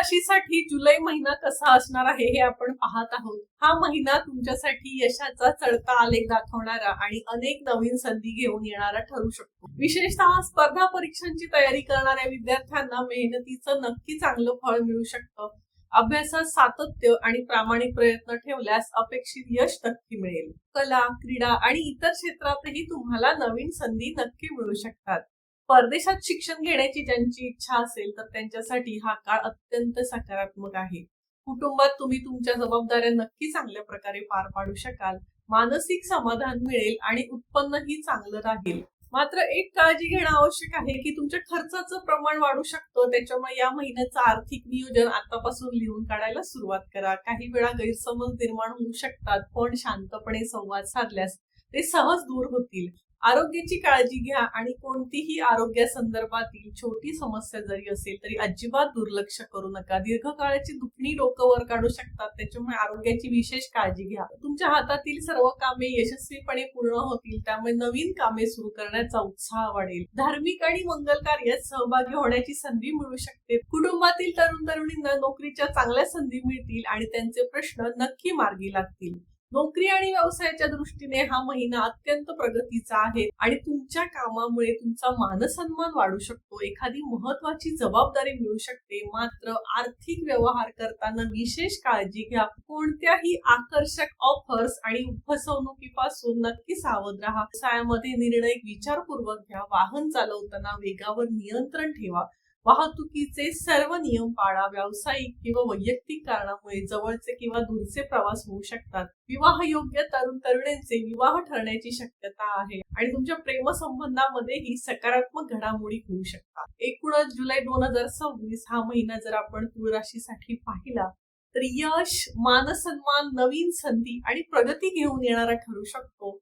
राशीसाठी जुलै महिना कसा असणार आहे हे आपण पाहत आहोत। हा महिना तुमच्यासाठी यशाचा चढता आलेख दाखवणारा आणि अनेक नवीन संधी घेऊन येणारा ठरू शकतो। विशेषतः स्पर्धा परीक्षांची तयारी करणाऱ्या विद्यार्थ्यांना मेहनतीचं नक्की चांगलं फळ मिळू शकतं। अभ्यासात सातत्य आणि प्रामाणिक प्रयत्न ठेवल्यास अपेक्षित यश नक्की मिळेल। कला, क्रीडा आणि इतर क्षेत्रातही तुम्हाला नवीन संधी नक्की मिळू शकतात। परदेशात शिक्षण घेण्याची ज्यांची इच्छा असेल तर त्यांच्यासाठी हा काळ अत्यंत सकारात्मक आहे। कुटुंबात तुम्ही तुमच्या जबाबदाऱ्या नक्की चांगल्या प्रकारे पार पाडू शकाल, मानसिक समाधान मिळेल आणि उत्पन्नही चांगलं राहील। मात्र एक काळजी घेणं आवश्यक आहे की तुमच्या खर्चाचं प्रमाण वाढू शकतं, त्याच्यामुळे या महिन्याचं आर्थिक नियोजन आतापासून लिहून काढायला सुरुवात करा। काही वेळा गैरसमज निर्माण होऊ शकतात, पण शांतपणे संवाद साधल्यास ते सहज दूर होतील। आरोग्याची काळजी घ्या आणि कोणतीही आरोग्यासंदर्भातील छोटी समस्या जरी असेल तरी अजिबात दुर्लक्ष करू नका। दीर्घकाळाची दुखणी डोकं वर काढू शकतात, त्याच्यामुळे आरोग्याची विशेष काळजी घ्या। तुमच्या हातातील सर्व कामे यशस्वीपणे पूर्ण होतील, त्यामुळे नवीन कामे सुरू करण्याचा उत्साह वाढेल। धार्मिक आणि मंगल कार्यात सहभागी होण्याची संधी मिळू शकते। कुटुंबातील तरुण तरुणींना नोकरीच्या चांगल्या संधी मिळतील आणि त्यांचे प्रश्न नक्की मार्गी लागतील। नोकरी आणि व्यवसायाच्या दृष्टीने हा महिना अत्यंत प्रगतीचा आहे आणि तुमच्या कामामुळे तुमचा मानसन्मान वाढू शकतो। एखादी महत्वाची जबाबदारी मिळू शकते, मात्र आर्थिक व्यवहार करताना विशेष काळजी घ्या। कोणत्याही आकर्षक ऑफर्स आणि फसवणुकीपासून नक्की सावध राहा। व्यवसायामध्ये निर्णय विचारपूर्वक घ्या। वाहन चालवताना वेगावर नियंत्रण ठेवा। वाहतुकीचे सर्व नियम पाळा। व्यावसायिक किंवा वैयक्तिक कारणामुळे जवळचे किंवा दूरचे प्रवास होऊ शकतात। विवाह योग्य तरुण तरुणींचे विवाह ठरण्याची शक्यता आहे आणि तुमच्या प्रेमसंबंधामध्ये ही सकारात्मक घडामोडी होऊ शकतात। एकूणच जुलै 2026 हा महिना जर आपण तुळ राशीसाठी पाहिला तर यश, मानसन्मान, नवीन संधी आणि प्रगती घेऊन येणारा ठरू शकतो।